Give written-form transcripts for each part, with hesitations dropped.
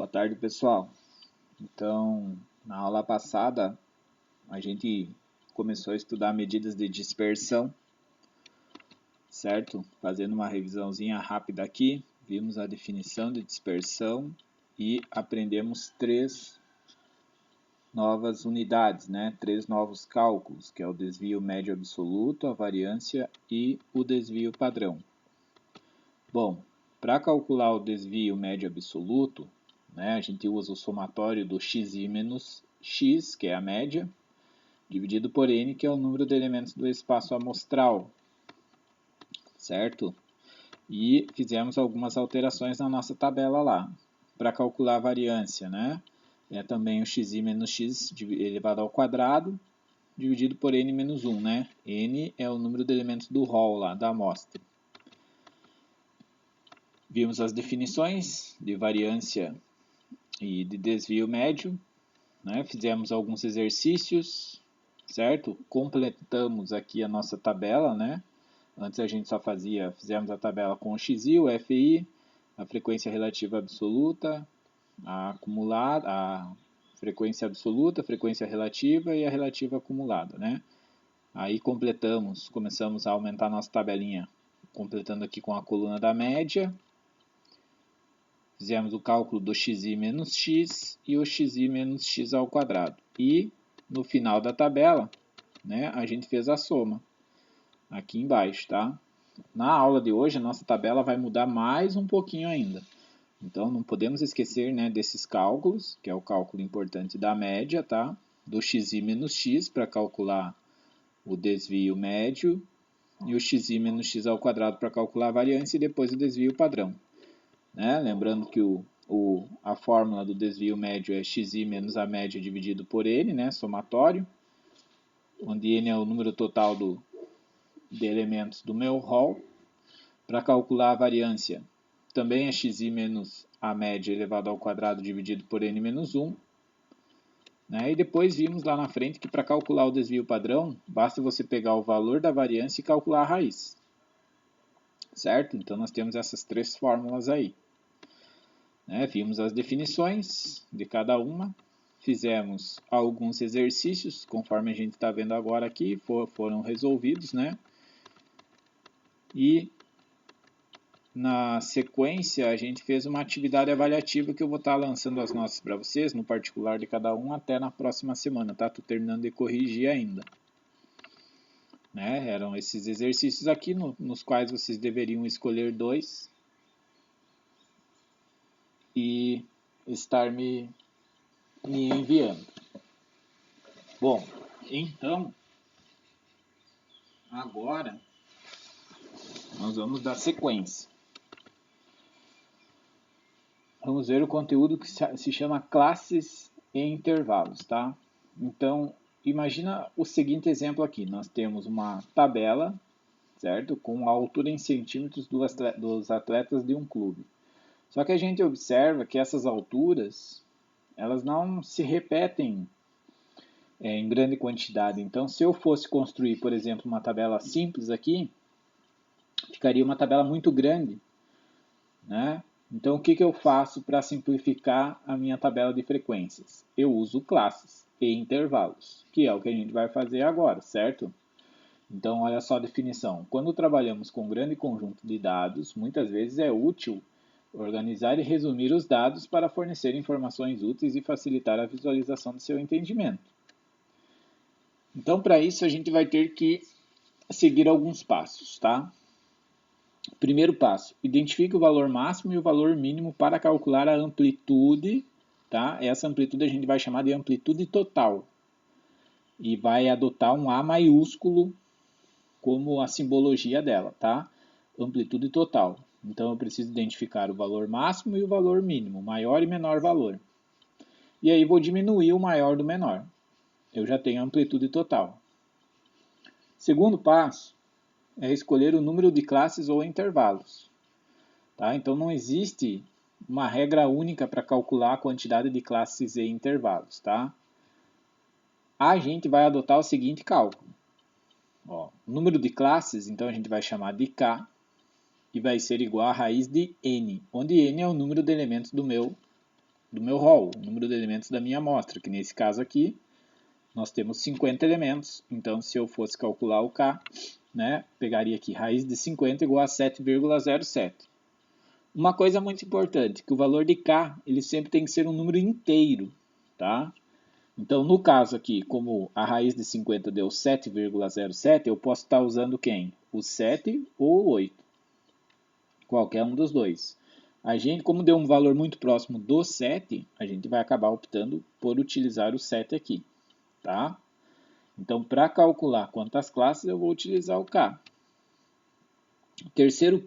Boa tarde, pessoal. Então, na aula passada, a gente começou a estudar medidas de dispersão, certo? Fazendo uma revisãozinha rápida aqui, vimos a definição de dispersão e aprendemos três novas unidades, né? Três novos cálculos, que é o desvio médio absoluto, a variância e o desvio padrão. Bom, para calcular o desvio médio absoluto, né, a gente usa o somatório do xi menos x, que é a média, dividido por n, que é o número de elementos do espaço amostral, certo? E fizemos algumas alterações na nossa tabela lá. Para calcular a variância, né, é também o xi menos x elevado ao quadrado, dividido por n menos 1, né? N é o número de elementos do rol lá, da amostra. Vimos as definições de variância e de desvio médio, né? Fizemos alguns exercícios, certo? Completamos aqui a nossa tabela, né? Antes a gente só fizemos a tabela com o xi, o fi, a frequência relativa absoluta, a acumulada, a frequência absoluta, a frequência relativa e a relativa acumulada, né? Aí começamos a aumentar a nossa tabelinha, completando aqui com a coluna da média. Fizemos o cálculo do xi menos x e o xi menos x ao quadrado. E no final da tabela, né, a gente fez a soma. Aqui embaixo, tá? Na aula de hoje, a nossa tabela vai mudar mais um pouquinho ainda. Então, não podemos esquecer, né, desses cálculos, que é o cálculo importante da média, tá? Do xi menos x para calcular o desvio médio e o xi menos x ao quadrado para calcular a variância e depois o desvio padrão. Né? Lembrando que a fórmula do desvio médio é xi menos a média dividido por n, né? Somatório, onde n é o número total de elementos do meu rol. Para calcular a variância, também é xi menos a média elevado ao quadrado dividido por n menos 1. Né? E depois vimos lá na frente que para calcular o desvio padrão, basta você pegar o valor da variância e calcular a raiz. Certo? Então nós temos essas três fórmulas aí. Né? Vimos as definições de cada uma, fizemos alguns exercícios, conforme a gente está vendo agora aqui, foram resolvidos, né? E na sequência a gente fez uma atividade avaliativa que eu vou estar lançando as notas para vocês, no particular de cada um, até na próxima semana, tá? Estou terminando de corrigir ainda. Né? Eram esses exercícios aqui, nos quais vocês deveriam escolher dois e estar me enviando. Bom, então, agora nós vamos dar sequência. Vamos ver o conteúdo que se chama classes e intervalos, tá? Então, imagina o seguinte exemplo aqui. Nós temos uma tabela, certo? Com a altura em centímetros dos atletas de um clube. Só que a gente observa que essas alturas, elas não se repetem em grande quantidade. Então, se eu fosse construir, por exemplo, uma tabela simples aqui, ficaria uma tabela muito grande, né? Então, o que eu faço para simplificar a minha tabela de frequências? Eu uso classes e intervalos, que é o que a gente vai fazer agora, certo? Então, olha só a definição. Quando trabalhamos com um grande conjunto de dados, muitas vezes é útil organizar e resumir os dados para fornecer informações úteis e facilitar a visualização do seu entendimento. Então, para isso, a gente vai ter que seguir alguns passos, tá? Primeiro passo, identifique o valor máximo e o valor mínimo para calcular a amplitude, tá? Essa amplitude a gente vai chamar de amplitude total. E vai adotar um A maiúsculo como a simbologia dela, tá? Amplitude total. Então eu preciso identificar o valor máximo e o valor mínimo, maior e menor valor. E aí vou diminuir o maior do menor. Eu já tenho a amplitude total. Segundo passo é escolher o número de classes ou intervalos. Tá? Então não existe uma regra única para calcular a quantidade de classes e intervalos. Tá? A gente vai adotar o seguinte cálculo. Ó, o número de classes, então a gente vai chamar de K, e vai ser igual a raiz de n, onde n é o número de elementos do meu do meu rol, o número de elementos da minha amostra, que nesse caso aqui, nós temos 50 elementos, então se eu fosse calcular o K, né, pegaria aqui raiz de 50 igual a 7,07. Uma coisa muito importante, que o valor de K, ele sempre tem que ser um número inteiro, tá? Então, no caso aqui, como a raiz de 50 deu 7,07, eu posso estar usando quem? O 7 ou o 8. Qualquer um dos dois. A gente, como deu um valor muito próximo do 7, a gente vai acabar optando por utilizar o 7 aqui, tá? Então, para calcular quantas classes, eu vou utilizar o K. Terceiro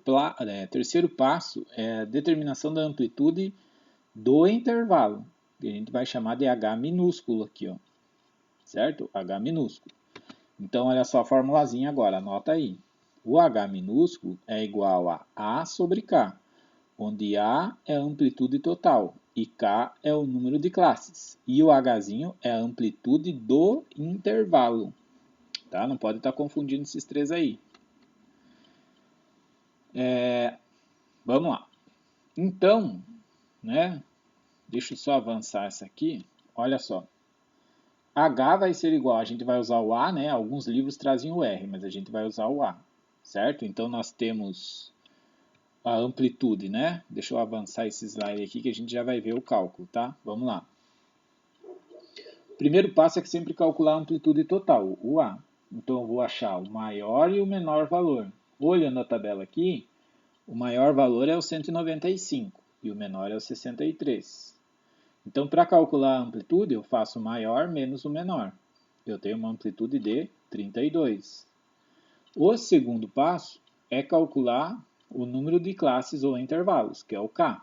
passo é a determinação da amplitude do intervalo, que a gente vai chamar de H minúsculo aqui, ó, certo? H minúsculo. Então, olha só a formulazinha agora, anota aí. O H minúsculo é igual a A sobre K, onde A é a amplitude total e K é o número de classes. E o Hzinho é a amplitude do intervalo. Tá? Não pode estar confundindo esses três aí. Vamos lá. Então, né, deixa eu só avançar essa aqui. Olha só. H vai ser igual, a gente vai usar o A, né? Alguns livros trazem o R, mas a gente vai usar o A, certo? Então, nós temos a amplitude, né? Deixa eu avançar esse slide aqui que a gente já vai ver o cálculo, tá? Vamos lá. O primeiro passo é que sempre calcular a amplitude total, o A. Então, eu vou achar o maior e o menor valor. Olhando a tabela aqui, o maior valor é o 195 e o menor é o 63. Então, para calcular a amplitude, eu faço o maior menos o menor. Eu tenho uma amplitude de 32. O segundo passo é calcular o número de classes ou intervalos, que é o K.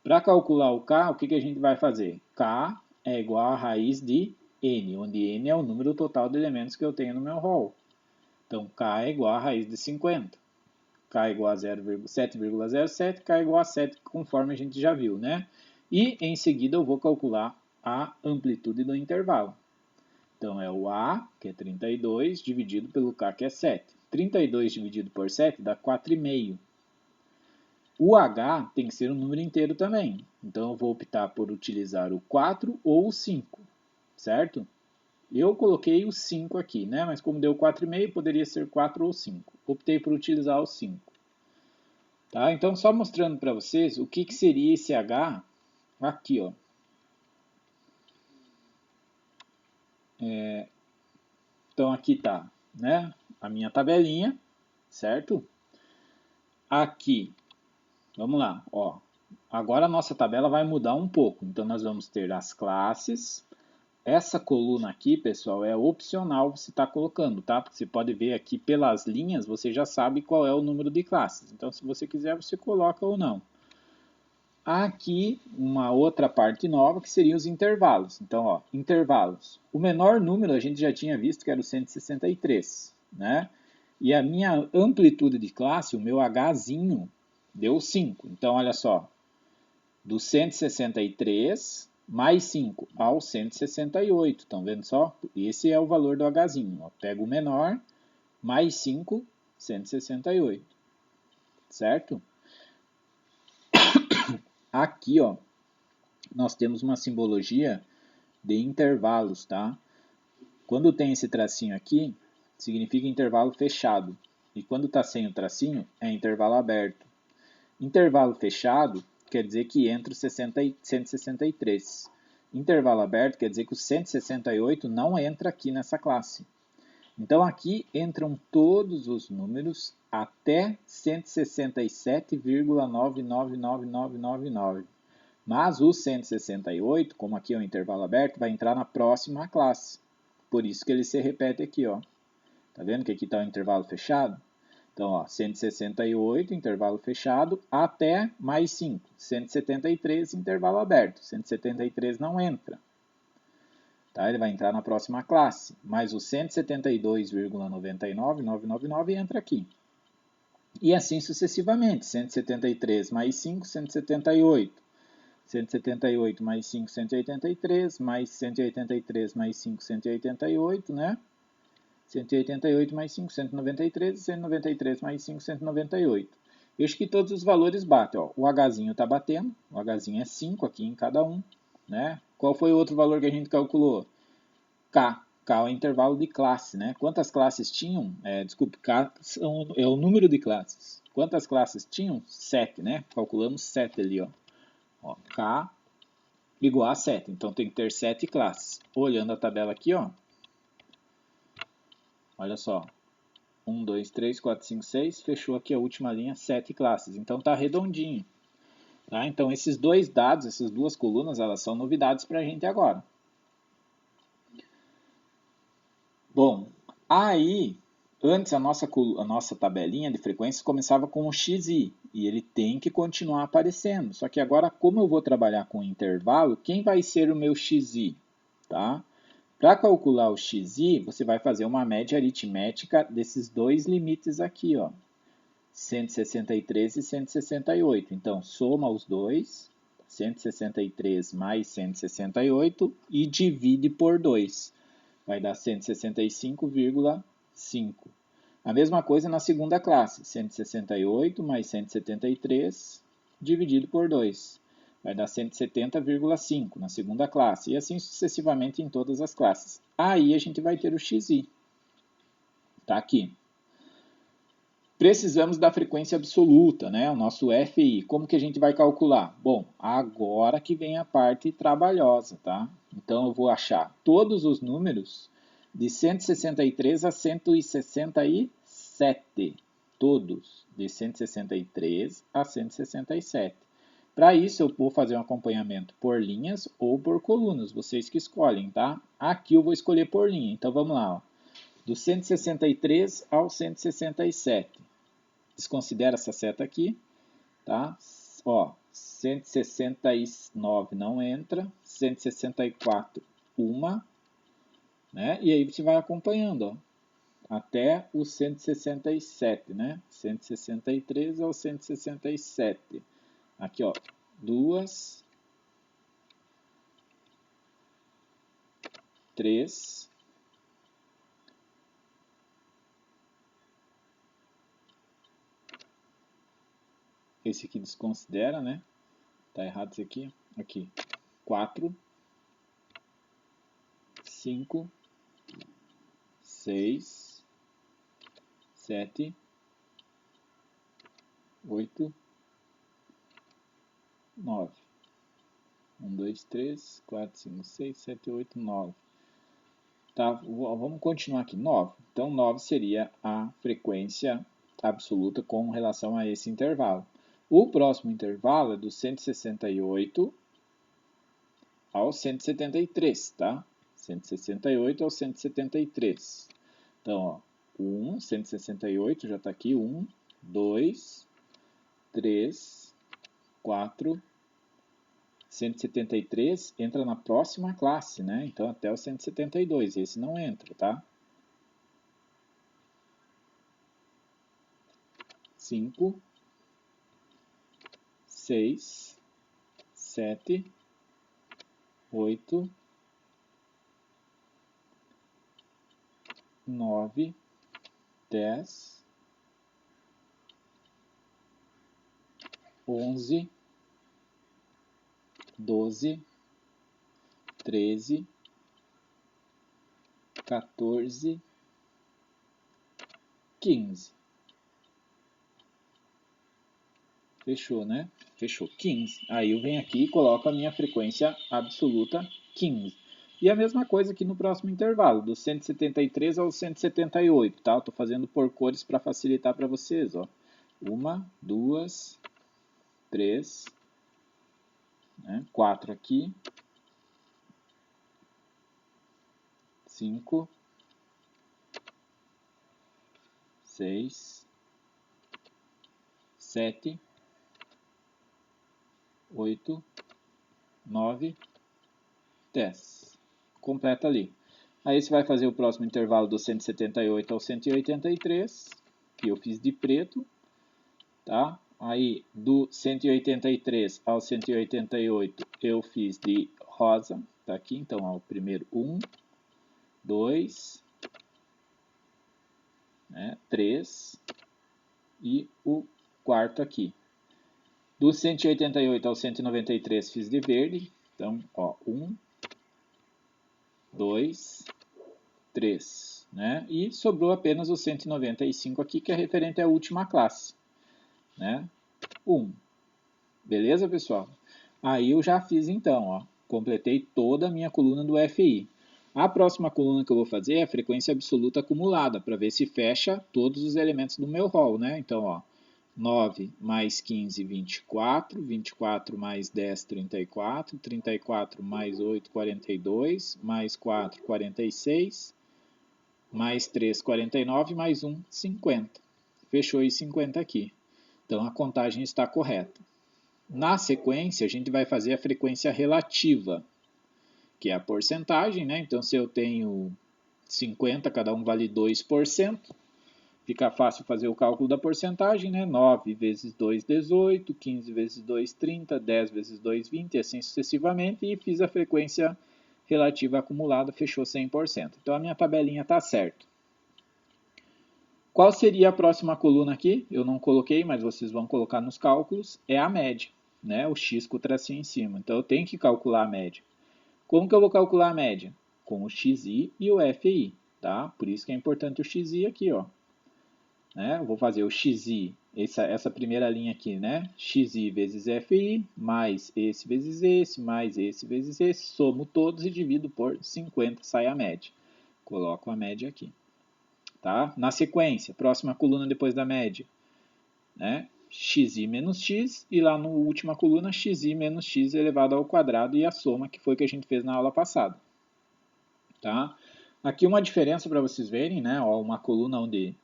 Para calcular o K, o que a gente vai fazer? K é igual a raiz de N, onde N é o número total de elementos que eu tenho no meu rol. Então, K é igual a raiz de 50. K é igual a 7,07, K é igual a 7, conforme a gente já viu, né? E, em seguida, eu vou calcular a amplitude do intervalo. Então, é o A, que é 32, dividido pelo K, que é 7. 32 dividido por 7 dá 4,5. O H tem que ser um número inteiro também. Então, eu vou optar por utilizar o 4 ou o 5, certo? Eu coloquei o 5 aqui, né? Mas como deu 4,5, poderia ser 4 ou 5. Optei por utilizar o 5. Tá? Então, só mostrando para vocês o que seria esse H aqui, ó. Então, aqui está, né, a minha tabelinha, certo? Aqui, vamos lá, ó. Agora a nossa tabela vai mudar um pouco. Então, nós vamos ter as classes. Essa coluna aqui, pessoal, é opcional você estar colocando, tá? Porque você pode ver aqui pelas linhas, você já sabe qual é o número de classes. Então, se você quiser, você coloca ou não. Aqui, uma outra parte nova, que seriam os intervalos. Então, ó, intervalos. O menor número a gente já tinha visto que era o 163, né? E a minha amplitude de classe, o meu Hzinho, deu 5. Então, olha só, do 163 mais 5 ao 168. Estão vendo só? Esse é o valor do Hzinho. Ó. Pego o menor, mais 5, 168. Certo? Aqui, ó, nós temos uma simbologia de intervalos, tá? Quando tem esse tracinho aqui, significa intervalo fechado. E quando está sem o tracinho, é intervalo aberto. Intervalo fechado quer dizer que entra o 163. Intervalo aberto quer dizer que o 168 não entra aqui nessa classe. Então, aqui entram todos os números até 167,999999. Mas o 168, como aqui é um intervalo aberto, vai entrar na próxima classe. Por isso que ele se repete aqui, ó. Tá vendo que aqui está o intervalo fechado? Então, ó, 168, intervalo fechado, até mais 5. 173, intervalo aberto. 173 não entra. Tá? Ele vai entrar na próxima classe. Mas o 172,99999 entra aqui. E assim sucessivamente. 173 mais 5, 178. 178 mais 5, 183, mais 183 mais 5, 188, né? 188 mais 5, 193, 193 mais 5, 198. Vejo que todos os valores batem. Ó. O Hzinho está batendo, o Hzinho é 5 aqui em cada um. Né? Qual foi o outro valor que a gente calculou? K. K é o intervalo de classe. Né? Quantas classes tinham? Desculpe, K é o número de classes. Quantas classes tinham? 7, né? Calculamos 7 ali. Ó, K igual a 7. Então tem que ter 7 classes. Olhando a tabela aqui, ó. Olha só. 1, 2, 3, 4, 5, 6. Fechou aqui a última linha, 7 classes. Então está redondinho. Tá? Então esses dois dados, essas duas colunas, elas são novidades para a gente agora. Bom, aí, antes a nossa tabelinha de frequências começava com o XI. E ele tem que continuar aparecendo. Só que agora, como eu vou trabalhar com intervalo, quem vai ser o meu XI? Tá? Para calcular o XI, você vai fazer uma média aritmética desses dois limites aqui, ó, 163 e 168. Então, soma os dois, 163 mais 168, e divide por 2. Vai dar 165,5. A mesma coisa na segunda classe, 168 mais 173 dividido por 2. Vai dar 170,5 na segunda classe, e assim sucessivamente em todas as classes. Aí a gente vai ter o XI. Está aqui. Precisamos da frequência absoluta, né? O nosso FI. Como que a gente vai calcular? Bom, agora que vem a parte trabalhosa, tá? Então eu vou achar todos os números de 163 a 167. Todos de 163 a 167. Para isso, eu vou fazer um acompanhamento por linhas ou por colunas, vocês que escolhem, tá? Aqui eu vou escolher por linha, então vamos lá, ó. Do 163 ao 167. Desconsidera essa seta aqui, tá? Ó, 169 não entra, 164, uma, né? E aí você vai acompanhando, ó, até o 167, né? 163 ao 167. Aqui, ó, 2, 3, esse aqui desconsidera, né? Tá errado esse aqui. Aqui, 4, 5, 6, 7, 8, 9. 1, 2, 3, 4, 5, 6, 7, 8, 9. Tá, vamos continuar aqui. 9. Então, 9 seria a frequência absoluta com relação a esse intervalo. O próximo intervalo é do 168 ao 173, tá? 168 ao 173. Então, ó, 1, 168, já está aqui. 1, 2, 3, 4, 173 entra na próxima classe, né? Então, até o 172. Esse não entra, tá? 5, 6, 7, 8, 9, 10, 11, 12, 13, 14, 15. Fechou, né? Fechou, 15. Aí eu venho aqui e coloco a minha frequência absoluta, 15. E a mesma coisa aqui no próximo intervalo, do 173 ao 178, tá? Eu tô fazendo por cores para facilitar para vocês, ó. 1, 2, 3, né? 4 aqui, 5, 6, 7, 8, 9, 10. Completa ali. Aí você vai fazer o próximo intervalo do 178 ao 183, que eu fiz de preto, tá? Aí do 183 ao 188 eu fiz de rosa, tá aqui, então ó, o primeiro 1, 2, né, 3 e o quarto aqui. Do 188 ao 193 fiz de verde. Então, ó, 1, 2, 3, né? E sobrou apenas o 195 aqui, que é referente à última classe, né? 1. Beleza, pessoal? Aí eu já fiz então, ó, completei toda a minha coluna do FI. A próxima coluna que eu vou fazer é a frequência absoluta acumulada, para ver se fecha todos os elementos do meu rol, né? Então, ó, 9 mais 15, 24, 24 mais 10, 34, 34 mais 8, 42, mais 4, 46, mais 3, 49, mais 1, 50. Fechou aí 50 aqui. Então, a contagem está correta. Na sequência, a gente vai fazer a frequência relativa, que é a porcentagem, né? Então, se eu tenho 50, cada um vale 2%, fica fácil fazer o cálculo da porcentagem, né? 9 vezes 2, 18, 15 vezes 2, 30, 10 vezes 2, 20, e assim sucessivamente, e fiz a frequência relativa acumulada, fechou 100%. Então, a minha tabelinha está certa. Qual seria a próxima coluna aqui? Eu não coloquei, mas vocês vão colocar nos cálculos, é a média, né? O x com o tracinho em cima. Então, eu tenho que calcular a média. Como que eu vou calcular a média? Com o xi e o fi, tá? Por isso que é importante o xi aqui, ó. Né? Eu vou fazer o xi, essa primeira linha aqui, né? Xi vezes fi, mais esse vezes esse, mais esse vezes esse, somo todos e divido por 50, sai a média. Coloco a média aqui. Tá? Na sequência, próxima coluna depois da média, né? Xi menos x, e lá na última coluna, xi menos x elevado ao quadrado e a soma, que foi o que a gente fez na aula passada. Tá? Aqui uma diferença para vocês verem, né? Ó, uma coluna onde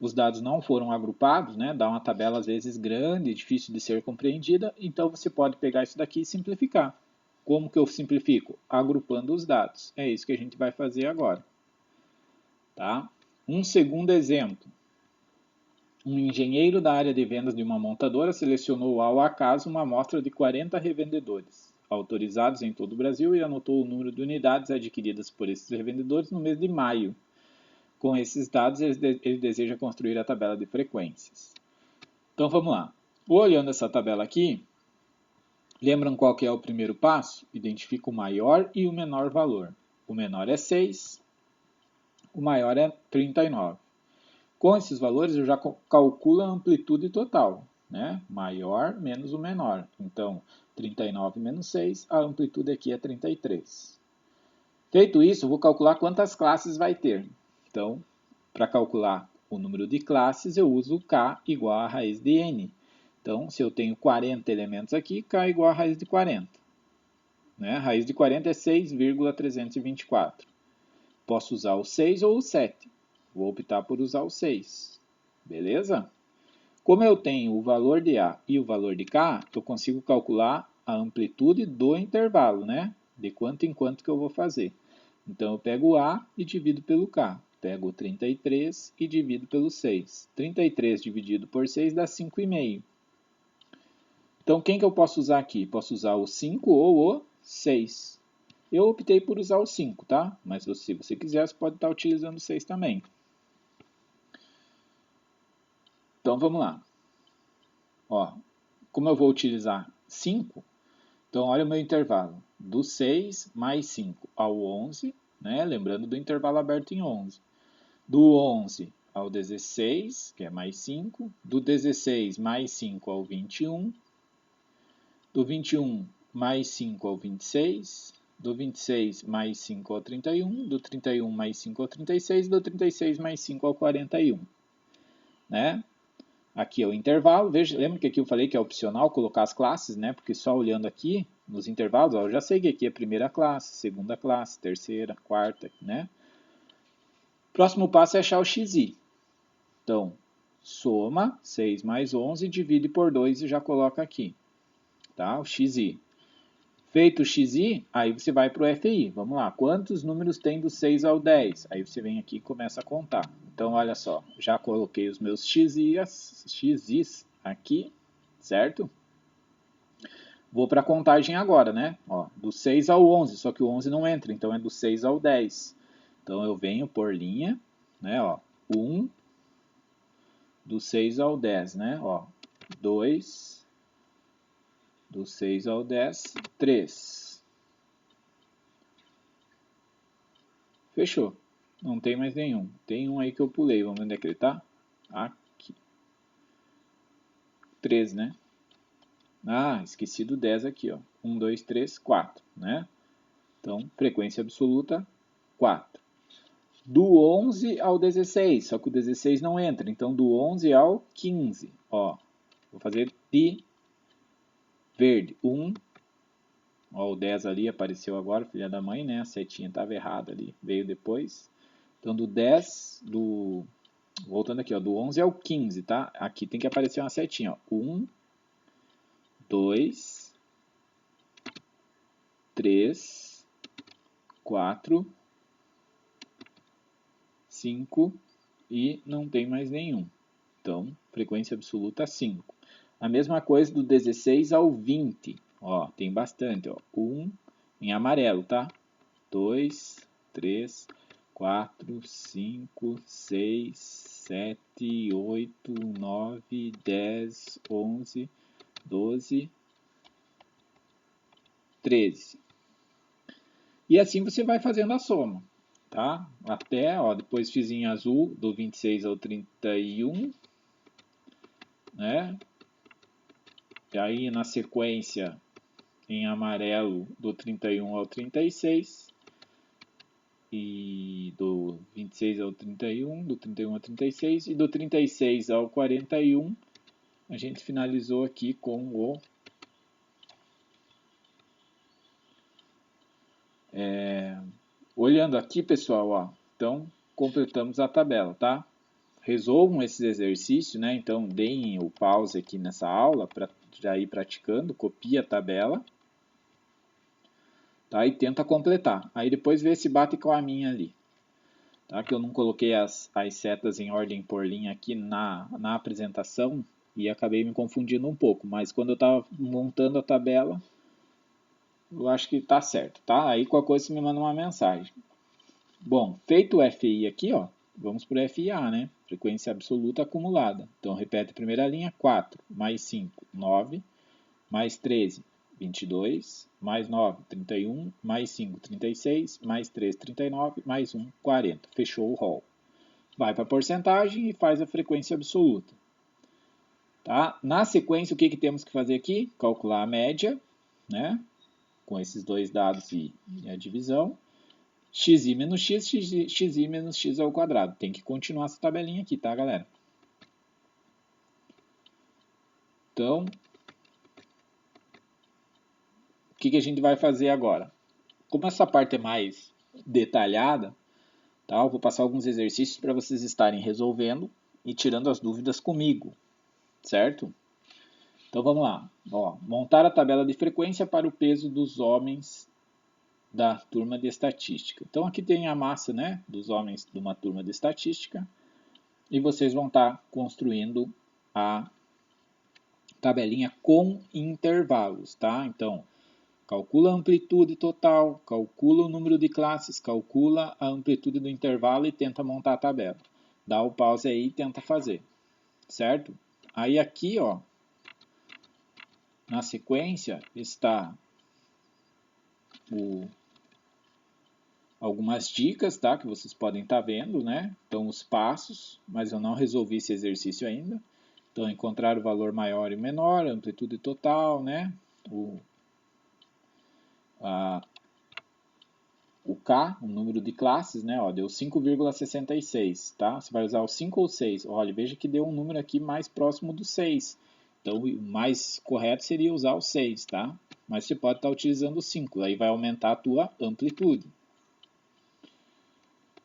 os dados não foram agrupados, né? Dá uma tabela às vezes grande, difícil de ser compreendida, então você pode pegar isso daqui e simplificar. Como que eu simplifico? Agrupando os dados. É isso que a gente vai fazer agora. Tá? Um segundo exemplo. Um engenheiro da área de vendas de uma montadora selecionou ao acaso uma amostra de 40 revendedores, autorizados em todo o Brasil, e anotou o número de unidades adquiridas por esses revendedores no mês de maio. Com esses dados, ele deseja construir a tabela de frequências. Então vamos lá. Olhando essa tabela aqui, lembram qual que é o primeiro passo? Identifica o maior e o menor valor. O menor é 6, o maior é 39. Com esses valores, eu já calculo a amplitude total, né? Maior menos o menor. Então, 39 menos 6, a amplitude aqui é 33. Feito isso, eu vou calcular quantas classes vai ter. Então, para calcular o número de classes, eu uso K igual a raiz de N. Então, se eu tenho 40 elementos aqui, K igual a raiz de 40. Né? A raiz de 40 é 6,324. Posso usar o 6 ou o 7. Vou optar por usar o 6. Beleza? Como eu tenho o valor de A e o valor de K, eu consigo calcular a amplitude do intervalo, né? De quanto em quanto que eu vou fazer. Então, eu pego o A e divido pelo K. Pego o 33 e divido pelo 6. 33 dividido por 6 dá 5,5. Então, quem que eu posso usar aqui? Posso usar o 5 ou o 6. Eu optei por usar o 5, tá? Mas se você quiser, você pode estar utilizando o 6 também. Então, vamos lá. Ó, como eu vou utilizar 5, então olha o meu intervalo. Do 6 mais 5 ao 11, né? Lembrando do intervalo aberto em 11. Do 11 ao 16, que é mais 5. Do 16 mais 5 ao 21. Do 21 mais 5 ao 26. Do 26 mais 5 ao 31. Do 31 mais 5 ao 36. Do 36 mais 5 ao 41. Né? Aqui é o intervalo. Veja, lembra que aqui eu falei que é opcional colocar as classes, né? Porque só olhando aqui nos intervalos, ó, eu já sei que aqui é primeira classe, segunda classe, terceira, quarta, né? Próximo passo é achar o xi. Então, soma 6 mais 11, divide por 2 e já coloca aqui, tá? O xi. Feito o xi, aí você vai para o fi. Vamos lá, quantos números tem do 6 ao 10? Aí você vem aqui e começa a contar. Então, olha só, já coloquei os meus xis aqui, certo? Vou para a contagem agora, né? Ó, do 6 ao 11, só que o 11 não entra, então é do 6 ao 10. Então, eu venho por linha, né? Ó, 1, do 6 ao 10, né? Ó, 2, do 6 ao 10, 3. Fechou. Não tem mais nenhum. Tem um aí que eu pulei. Vamos ver onde é que ele tá? Aqui. 3, né? Ah, esqueci do 10 aqui, ó. 1, 2, 3, 4, né? Então, frequência absoluta, 4. Do 11 ao 16, só que o 16 não entra. Então, do 11 ao 15, ó. Vou fazer de verde. 1. Ó, o 10 ali apareceu agora, filha da mãe, né? A setinha estava errada ali, veio depois. Então, do 10, voltando aqui, ó, do 11 ao 15, tá? Aqui tem que aparecer uma setinha, ó. 1, 2, 3, 4, 5 e não tem mais nenhum. Então, frequência absoluta 5. A mesma coisa do 16 ao 20. Ó, tem bastante, ó. 1 em amarelo, tá? 2, 3, 4, 5, 6, 7, 8, 9, 10, 11, 12, 13. E assim você vai fazendo a soma, tá? Até, ó, depois fiz em azul, do 26 ao 31, né? E aí na sequência, em amarelo, do 31 ao 36. E do 26 ao 31, do 31 ao 36 e do 36 ao 41, a gente finalizou aqui com o olhando aqui, pessoal, ó, então completamos a tabela, tá? Resolvam esses exercícios, né? Então deem o pause aqui nessa aula para já ir praticando, copia a tabela, tá? E tenta completar. Aí depois vê se bate com a minha ali. Tá? Que eu não coloquei as setas em ordem por linha aqui na apresentação e acabei me confundindo um pouco, mas quando eu estava montando a tabela, eu acho que está certo, tá? Aí qualquer coisa você me manda uma mensagem. Bom, feito o FI aqui, ó, vamos para o FIA, né? Frequência absoluta acumulada. Então, repete a primeira linha, 4, mais 5, 9, mais 13, 22, mais 9, 31, mais 5, 36, mais 3, 39, mais 1, 40. Fechou o rol. Vai para a porcentagem e faz a frequência absoluta. Tá? Na sequência, o que temos que fazer aqui? Calcular a média, né? Com esses dois dados e a divisão. Xi menos x, xi menos x ao quadrado. Tem que continuar essa tabelinha aqui, tá, galera? Então, o que a gente vai fazer agora? Como essa parte é mais detalhada, tá? Eu vou passar alguns exercícios para vocês estarem resolvendo e tirando as dúvidas comigo, certo? Então vamos lá. Ó, montar a tabela de frequência para o peso dos homens da turma de estatística. Então aqui tem a massa, né, dos homens de uma turma de estatística e vocês vão estar construindo a tabelinha com intervalos, tá? Então calcula a amplitude total, calcula o número de classes, calcula a amplitude do intervalo e tenta montar a tabela. Dá o pause aí e tenta fazer, certo? Aí aqui, ó, na sequência está algumas dicas, tá? Que vocês podem estar vendo, né? Então, os passos, mas eu não resolvi esse exercício ainda. Então, encontrar o valor maior e menor, amplitude total, né? O K, o número de classes, né? Ó, deu 5,66, tá? Você vai usar o 5 ou 6. Olha, veja que deu um número aqui mais próximo do 6. Então, o mais correto seria usar o 6, tá? Mas você pode estar utilizando o 5, aí vai aumentar a tua amplitude.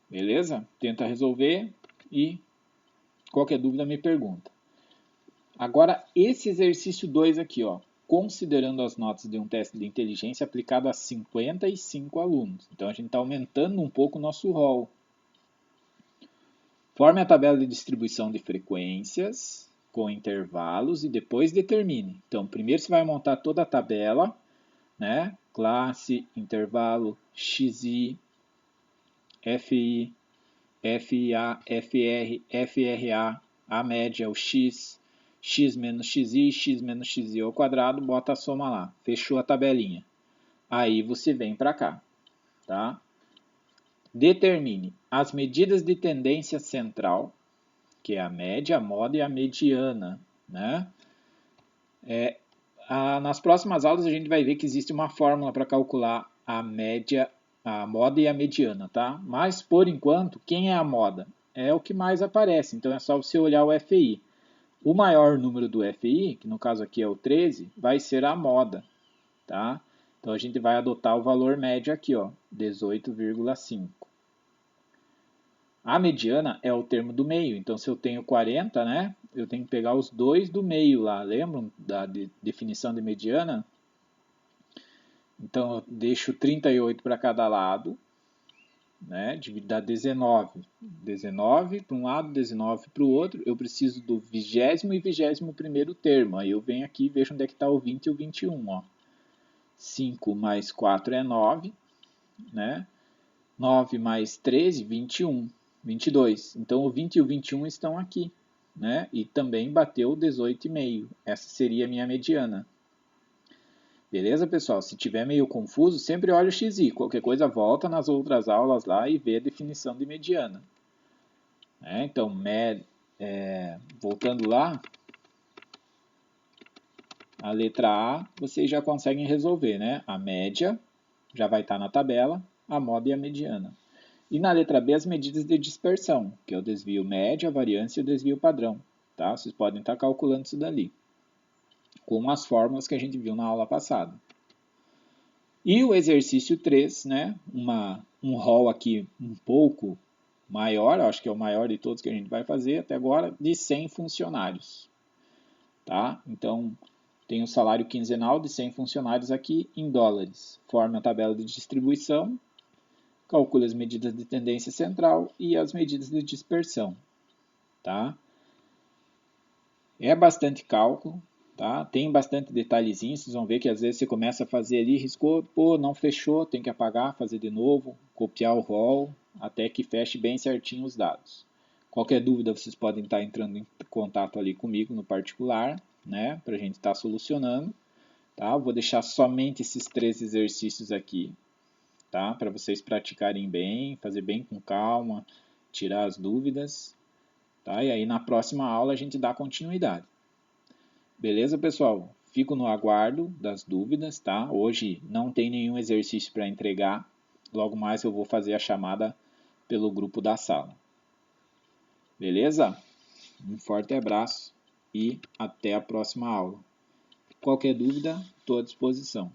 Beleza? Tenta resolver e qualquer dúvida me pergunta. Agora, esse exercício 2 aqui, ó, considerando as notas de um teste de inteligência aplicado a 55 alunos. Então, a gente está aumentando um pouco o nosso rol. Forme a tabela de distribuição de frequências com intervalos e depois determine. Então, primeiro você vai montar toda a tabela, né? Classe, intervalo, XI, FI, FIA, FR, FRA, a média, o X, x menos xi ao quadrado, bota a soma lá. Fechou a tabelinha. Aí você vem para cá, tá? Determine as medidas de tendência central, que é a média, a moda e a mediana, né? Nas próximas aulas a gente vai ver que existe uma fórmula para calcular a média, a moda e a mediana, tá? Mas, por enquanto, quem é a moda? É o que mais aparece, então é só você olhar o FI. O maior número do FI, que no caso aqui é o 13, vai ser a moda, tá? Então a gente vai adotar o valor médio aqui, ó, 18,5. A mediana é o termo do meio, então se eu tenho 40, né, eu tenho que pegar os dois do meio lá, lembram da definição de mediana? Então eu deixo 38 para cada lado, né, dá 19. 19 para um lado, 19 para o outro, eu preciso do 20º e 21º termo, aí eu venho aqui e vejo onde é que está o 20 e o 21, ó. 5 mais 4 é 9, né? 9 mais 13, 21. 22. Então, o 20 e o 21 estão aqui, né? E também bateu 18,5. Essa seria a minha mediana. Beleza, pessoal? Se tiver meio confuso, sempre olha o XI. Qualquer coisa, volta nas outras aulas lá e vê a definição de mediana. Então, voltando lá, a letra A, vocês já conseguem resolver, né? A média já vai estar na tabela, a moda e a mediana. E na letra B, as medidas de dispersão, que é o desvio médio, a variância e o desvio padrão. Tá? Vocês podem estar calculando isso dali, com as fórmulas que a gente viu na aula passada. E o exercício 3, né? Um rol aqui um pouco maior, acho que é o maior de todos que a gente vai fazer até agora, de 100 funcionários. Tá? Então, tem o salário quinzenal de 100 funcionários aqui em dólares. Forma a tabela de distribuição. Calcule as medidas de tendência central e as medidas de dispersão, tá? É bastante cálculo, tá? Tem bastante detalhezinho, vocês vão ver que às vezes você começa a fazer ali, riscou, pô, não fechou, tem que apagar, fazer de novo, copiar o rol, até que feche bem certinho os dados. Qualquer dúvida, vocês podem estar entrando em contato ali comigo no particular, né? Para a gente estar solucionando, tá? Eu vou deixar somente esses 3 exercícios aqui, tá? Para vocês praticarem bem, fazer bem com calma, tirar as dúvidas, tá? E aí na próxima aula a gente dá continuidade. Beleza, pessoal? Fico no aguardo das dúvidas, tá? Hoje não tem nenhum exercício para entregar, logo mais eu vou fazer a chamada pelo grupo da sala. Beleza? Um forte abraço e até a próxima aula. Qualquer dúvida, estou à disposição.